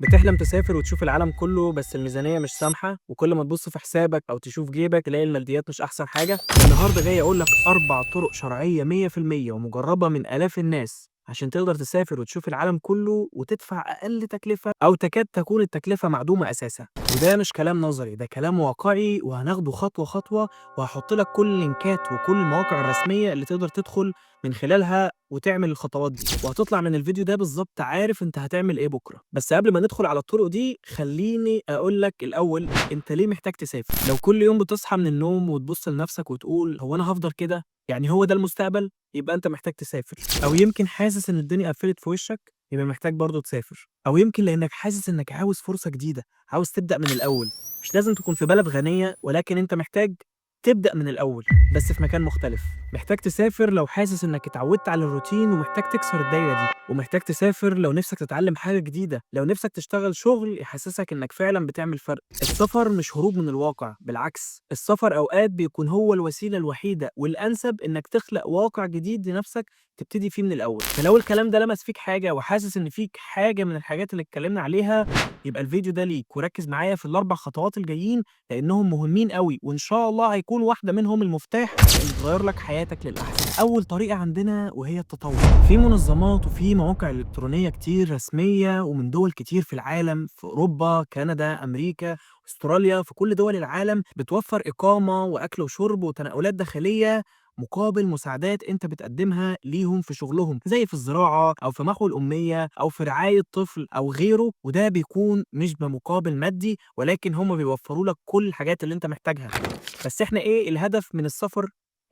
بتحلم تسافر وتشوف العالم كله بس الميزانية مش سامحة، وكل ما تبص في حسابك أو تشوف جيبك تلاقي الماديات مش أحسن حاجة. النهاردة جاي أقول لك 4 طرق شرعية 100% ومجربة من آلاف الناس عشان تقدر تسافر وتشوف العالم كله وتدفع أقل تكلفة أو تكاد تكون التكلفة معدومة أساسا. وده مش كلام نظري، ده كلام واقعي وهناخده خطوة خطوة، وهحط لك كل اللينكات وكل المواقع الرسمية اللي تقدر تدخل من خلالها وتعمل الخطوات دي، وهتطلع من الفيديو ده بالظبط عارف انت هتعمل ايه بكره. بس قبل ما ندخل على الطرق دي خليني اقول لك الاول انت ليه محتاج تسافر. لو كل يوم بتصحى من النوم وتبص لنفسك وتقول هو انا هفضل كده، يعني هو ده المستقبل، يبقى انت محتاج تسافر. او يمكن حاسس ان الدنيا قفلت في وشك، يبقى محتاج برضه تسافر. او يمكن لانك حاسس انك عاوز فرصة جديدة، عاوز تبدأ من الاول. مش لازم تكون في بلد غنية، ولكن انت محتاج تبدأ من الأول بس في مكان مختلف. محتاج تسافر لو حاسس إنك اتعودت على الروتين ومحتاج تكسر الدايرة دي، ومحتاج تسافر لو نفسك تتعلم حاجة جديدة، لو نفسك تشتغل شغل يحسسك إنك فعلا بتعمل فرق. السفر مش هروب من الواقع، بالعكس السفر أوقات بيكون هو الوسيلة الوحيدة والأنسب إنك تخلق واقع جديد لنفسك تبتدي فيه من الأول. فلو الكلام ده لمس فيك حاجة وحاسس إن فيك حاجة من الحاجات اللي اتكلمنا عليها، يبقى الفيديو ده ليك، وركز معايا في ال4 خطوات الجايين لأنهم مهمين أوي، وإن شاء الله هيكون واحدة منهم المفتاح اللي تغيّر لك حياتك للأحسن. أول طريقة عندنا وهي التطوع. في منظمات وفي مواقع إلكترونية كتير رسمية ومن دول كتير في العالم، في أوروبا، كندا، أمريكا، أستراليا، في كل دول العالم بتوفّر إقامة وأكل وشرب وتنقلات داخلية مقابل مساعدات أنت بتقدمها ليهم في شغلهم، زي في الزراعة أو في محو الأمية أو في رعاية طفل أو غيره، وده بيكون مش بمقابل مادي، ولكن هم بيوفّروا لك كل الحاجات اللي أنت محتاجها. بس إحنا إيه الهدف من السفر؟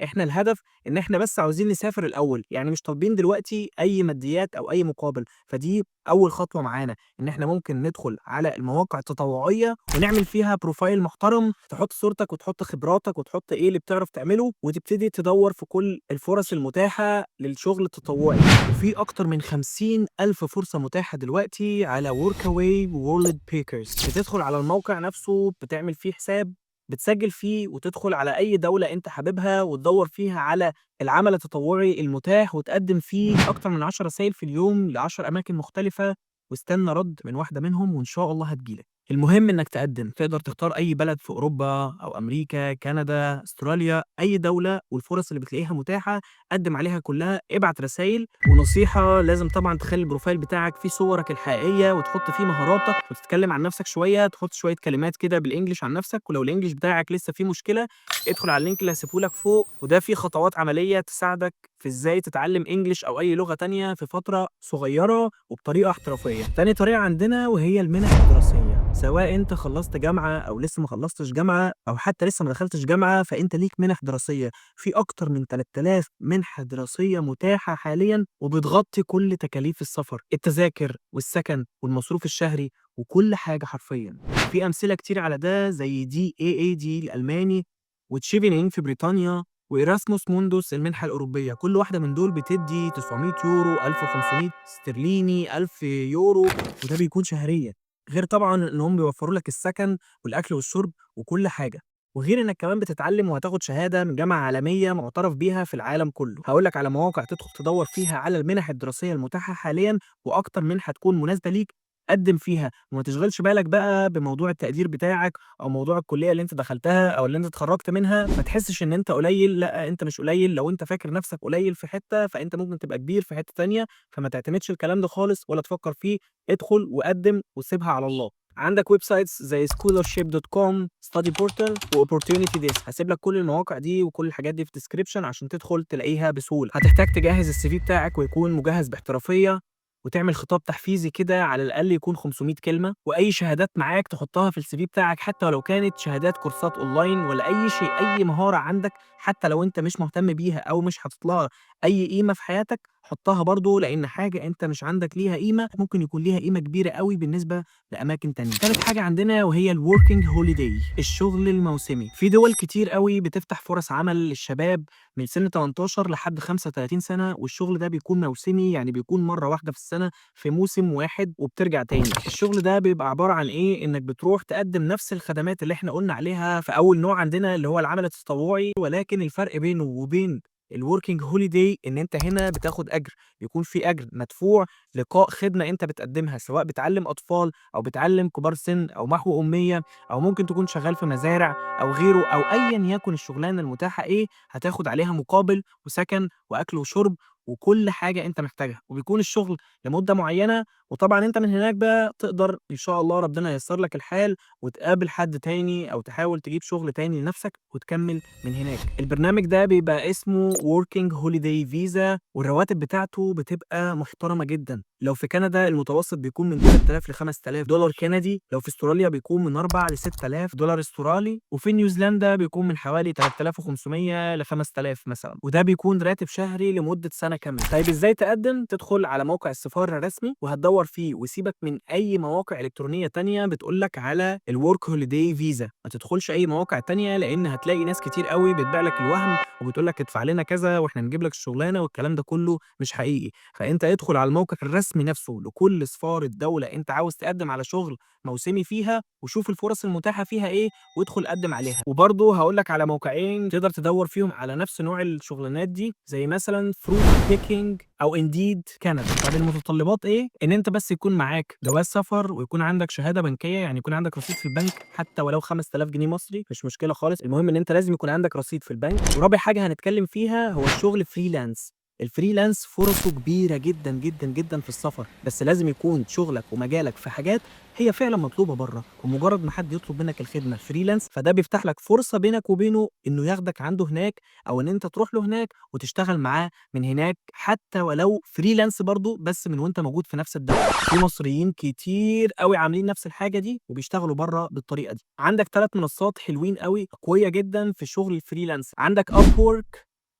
إحنا الهدف إن إحنا بس عاوزين نسافر الأول، يعني مش طالبين دلوقتي أي ماديات أو أي مقابل. فدي أول خطوة معانا، إن إحنا ممكن ندخل على المواقع التطوعية ونعمل فيها بروفايل محترم، تحط صورتك وتحط خبراتك وتحط إيه اللي بتعرف تعمله، وتبتدي تدوّر في كل الفرص المتاحة للشغل التطوعي. وفي أكتر من 50,000 فرصة متاحة دلوقتي على workaway وworld pickers. بتدخل على الموقع نفسه، بتعمل فيه حساب، بتسجل فيه وتدخل على أي دولة أنت حاببها وتدوّر فيها على العمل التطوعي المتاح وتقدّم فيه أكتر من 10 رسايل في اليوم ل10 أماكن مختلفة، واستنى رَد من واحدة منهم وإن شاء الله هتيجي لك. المهم إنك تقدّم، تقدر تختار أي بلد في أوروبا أو أمريكا، كندا، أستراليا، أي دولة، والفرص اللي بتلاقيها متاحة قدّم عليها كلّها، ابعت رسايل. ونصيحة لازم طبعًا تخلّي البروفايل بتاعك فيه صورك الحقيقية وتحط فيه مهاراتك وتتكلم عن نفسك شوية، تحط شوية كلمات كده بالإنجلش عن نفسك، ولو الإنجليش بتاعك لسه فيه مشكلة ادخل على اللينك اللي هاسيبه لك فوق، وده فيه خطوات عملية تساعدك في إزاي تتعلم إنجليش أو أي لغة تانية في فترة صغيرة وبطريقة احترافية. تاني طريقة عندنا وهي المنح الدراسية. سواء أنت خلّصت جامعة أو لسه ما خلّصتش جامعة أو حتى لسه ما دخلتش جامعة، فأنت ليك منح دراسية. في أكتر من 3000 منحة دراسية متاحة حاليًا وبتغطي كل تكاليف السفر، التذاكر والسكن والمصروف الشهري وكل حاجة حرفيًا. في أمثلة كتير على ده زي DAAD الألماني وTchevening في بريطانيا وإراسموس موندوس المنحة الأوروبية. كل واحدة من دول بتدّي 900€، 1500 استرليني، 1000€، وده بيكون شهريًا. غير طبعًا إنهم بيوفّروا لك السكن والأكل والشرب وكل حاجة. وغير إنك كمان بتتعلم وهتاخد شهادة من جامعة عالمية معترف بيها في العالم كله. هاقول لك على مواقع تدخل تدوّر فيها على المنح الدراسية المتاحة حاليًا، وأكتر منحة تكون مناسبة ليك قدّم فيها، وما تشغلش بالك بقى بموضوع التقدير بتاعك أو موضوع الكلية اللي أنت دخلتها أو اللي أنت اتخرجت منها. ما تحسش إن أنت قليل، لأ أنت مش قليل. لو أنت فاكر نفسك قليل في حتة، فأنت ممكن تبقى كبير في حتة تانية، فما تعتمدش الكلام ده خالص ولا تفكر فيه. ادخل وقدّم وسيبها على الله. عندك ويب سايتس زي scholarship.com، study portal وopportunity desk. هاسيب لك كل المواقع دي وكل الحاجات دي في الديسكريبشن عشان تدخل تلاقيها بسهولة. هتحتاج تجهّز الCV بتاعك ويكون مجهّز باحترافية، وتعمل خطاب تحفيزي كده على الأقل يكون 500 كلمة، وأي شهادات معاك تحطها في الCV بتاعك حتى ولو كانت شهادات كورسات أونلاين ولا أي شيء. أي مهارة عندك حتى لو أنت مش مهتم بيها أو مش حاطط لها أي قيمة في حياتك، حطها برضه، لأن حاجة أنت مش عندك ليها قيمة ممكن يكون ليها قيمة كبيرة أوي بالنسبة لأماكن تانية. تالت حاجة عندنا وهي الworking holiday، الشغل الموسمي. في دول كتير أوي بتفتح فرص عمل للشباب من سن 18 لحد 35 سنة، والشغل ده بيكون موسمي، يعني بيكون مرة واحدة في السنة في موسم واحد وبترجع تاني. الشغل ده بيبقى عبارة عن إيه؟ إنك بتروح تقدم نفس الخدمات اللي إحنا قلنا عليها في أول نوع عندنا اللي هو العمل التطوعي، ولكن الفرق بينه وبين الworking holiday إن أنت هنا بتاخد أجر، بيكون في أجر مدفوع لقاء خدمة أنت بتقدمها، سواء بتعلم أطفال أو بتعلم كبار سن أو محو أمية، أو ممكن تكون شغال في مزارع أو غيره، أو أيًا يكن الشغلانة المتاحة إيه، هتاخد عليها مقابل وسكن وأكل وشرب وكل حاجة أنت محتاجها، وبيكون الشغل لمدة معينة، وطبعًا أنت من هناك بقى تقدر إن شاء الله ربنا ييسر لك الحال وتقابل حد تاني أو تحاول تجيب شغل تاني لنفسك وتكمّل من هناك. البرنامج ده بيبقى اسمه working holiday visa والرواتب بتاعته بتبقى محترمة جدًا. لو في كندا المتوسط بيكون من 3000 ل5000 دولار كندي، لو في أستراليا بيكون من 4 ل6000 دولار أسترالي، وفي نيوزيلندا بيكون من حوالي 3500 ل5000 مثلًا، وده بيكون راتب شهري لمدة سنة كاملة. طيب إزاي تقدّم؟ تدخل على موقع السفارة الرسمي وهتدوّر فيه، وسيبك من أي مواقع إلكترونية تانية بتقول لك على الwork holiday visa، ما تدخلش أي مواقع تانية لإن هتلاقي ناس كتير أوي بتبيع لك الوهم وبتقول لك ادفع لنا كذا وإحنا نجيب لك الشغلانة والكلام ده كله مش حقيقي. فأنت ادخل على الموقع الرسمي نفسه لكل سفارة دولة أنت عاوز تقدّم على شغل موسمي فيها، وشوف الفرص المتاحة فيها إيه وادخل قدّم عليها. وبرضه هاقول لك على موقعين تقدر تدوّر فيهم على نفس نوع الشغلانات دي، زي مثلًا fruit picking أو Indeed كندا. طب المتطلبات إيه؟ إن أنت بس يكون معاك جواز سفر ويكون عندك شهادة بنكية، يعني يكون عندك رصيد في البنك حتى ولو 5000 جنيه مصري مش مشكلة خالص، المهم إن أنت لازم يكون عندك رصيد في البنك. ورابع حاجة هنتكلم فيها هو الشغل freelance. الفريلانس فرصه كبيرة جدًا، جدًا، جدًا في السفر، بس لازم يكون شغلك ومجالك في حاجات هي فعلًا مطلوبة برّه، ومجرد ما حد يطلب منك الخدمة freelance فده بيفتح لك فرصة بينك وبينه إنه ياخدك عنده هناك، أو إن أنت تروح له هناك وتشتغل معاه من هناك حتى ولو freelance برضه، بس من وأنت موجود في نفس الدولة. في مصريين كتير أوي عاملين نفس الحاجة دي وبيشتغلوا برّه بالطريقة دي. عندك 3 منصات حلوين أوي قوية جدًا في شغل الfreelance، عندك Upwork،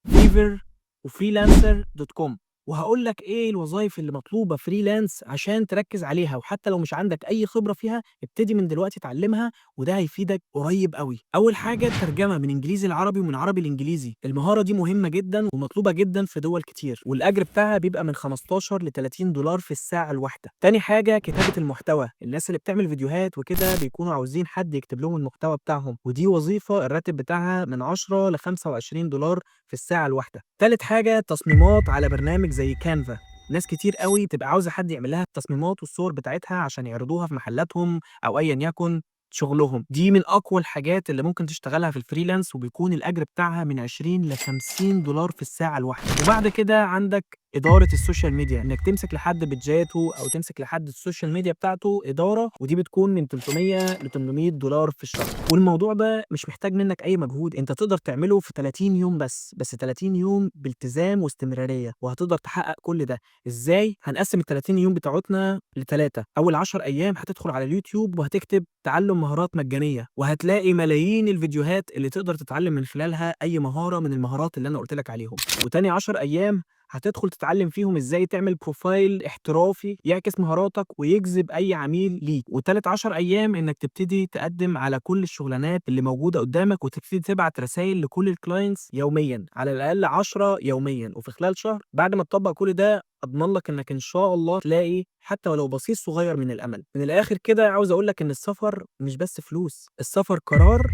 Fiverr، وfreelancer.com. وهاقول لك إيه الوظايف اللي مطلوبة freelance عشان تركّز عليها، وحتى لو مش عندك أي خبرة فيها ابتدي من دلوقتي اتعلمها وده هيفيدك قريب أوي. أول حاجة الترجمة من إنجليزي لعربي ومن عربي لإنجليزي، المهارة دي مهمة جدًا ومطلوبة جدًا في دول كتير، والأجر بتاعها بيبقى من 15 ل30 دولار في الساعة الواحدة. تاني حاجة كتابة المحتوى، الناس اللي بتعمل فيديوهات وكده بيكونوا عاوزين حد يكتب لهم المحتوى بتاعهم، ودي وظيفة الراتب بتاعها من 10 ل25 دولار في الساعة الواحدة. تالت حاجة تصميمات على برنامج زي كانفا، ناس كتير أوي بتبقى عاوزة حد يعمل لها التصميمات والصور بتاعتها عشان يعرضوها في محلاتهم أو أيًا يكن شغلهم. دي من أقوى الحاجات اللي ممكن تشتغلها في الfreelance وبيكون الأجر بتاعها من 20 ل50 دولار في الساعة الواحدة. وبعد كده عندك إدارة السوشيال ميديا، إنك تمسك لحد بيدجاته أو تمسك لحد السوشيال ميديا بتاعته إدارة، ودي بتكون من 300 ل800 دولار في الشهر. والموضوع ده مش محتاج منك أي مجهود، أنت تقدر تعمله في 30 يوم بس 30 يوم بالتزام واستمرارية، وهتقدر تحقق كل ده. إزاي؟ هنقسم ال30 يوم بتاعتنا ل3، أول 10 أيام هتدخل على اليوتيوب وهتكتب تعلم مهارات مجانية، وهتلاقي ملايين الفيديوهات اللي تقدر تتعلم من خلالها أي مهارة من المهارات اللي أنا قُلت لك عليهم. وتاني 10 أيام هتدخل تتعلم فيهم إزاي تعمل بروفايل احترافي يعكس مهاراتك ويجذب أي عميل ليك. وتالت 10 أيام إنك تبتدي تقدم على كل الشغلانات اللي موجودة قدامك وتبتدي تبعت رسايل لكل الclients يوميًا، على الأقل 10 يوميًا، وفي خلال شهر بعد ما تطبّق كل ده أضمن لك إنك إن شاء الله تلاقي حتى ولو بصيص صغير من الأمل. من الآخر كده عاوز أقول لك إن السفر مش بس فلوس، السفر قرار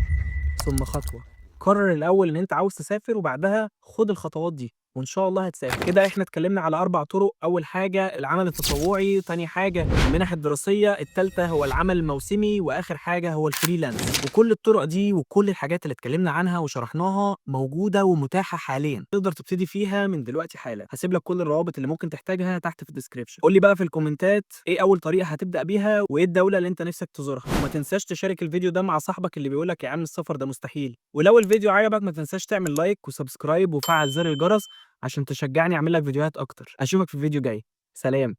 ثم خطوة. قرر الأول إن أنت عاوز تسافر وبعدها خُد الخطوات دي وإن شاء الله هتسافر. كده إحنا اتكلمنا على 4 طرق، أول حاجة العمل التطوعي، تاني حاجة المنح الدراسية، التالتة هو العمل الموسمي، وآخر حاجة هو الfreelance. وكل الطرق دي وكل الحاجات اللي اتكلمنا عنها وشرحناها موجودة ومتاحة حاليًا، تقدر تبتدي فيها من دلوقتي حالًا. هاسيب لك كل الروابط اللي ممكن تحتاجها تحت في الdescription. قُل لي بقى في الكومنتات إيه أول طريقة هتبدأ بيها، وإيه الدولة اللي أنت نفسك تزورها، وما تنساش تشارك الفيديو ده مع صاحبك اللي بيقول لك يا عم السفر ده مستحيل. ولو الفيديو عجبك ما تنساش تعمل لايك وسبسكرايب وفعل زر الجرس عشان تشجعني أعمل لك فيديوهات أكتر. أشوفك في الفيديو جاي. سلام.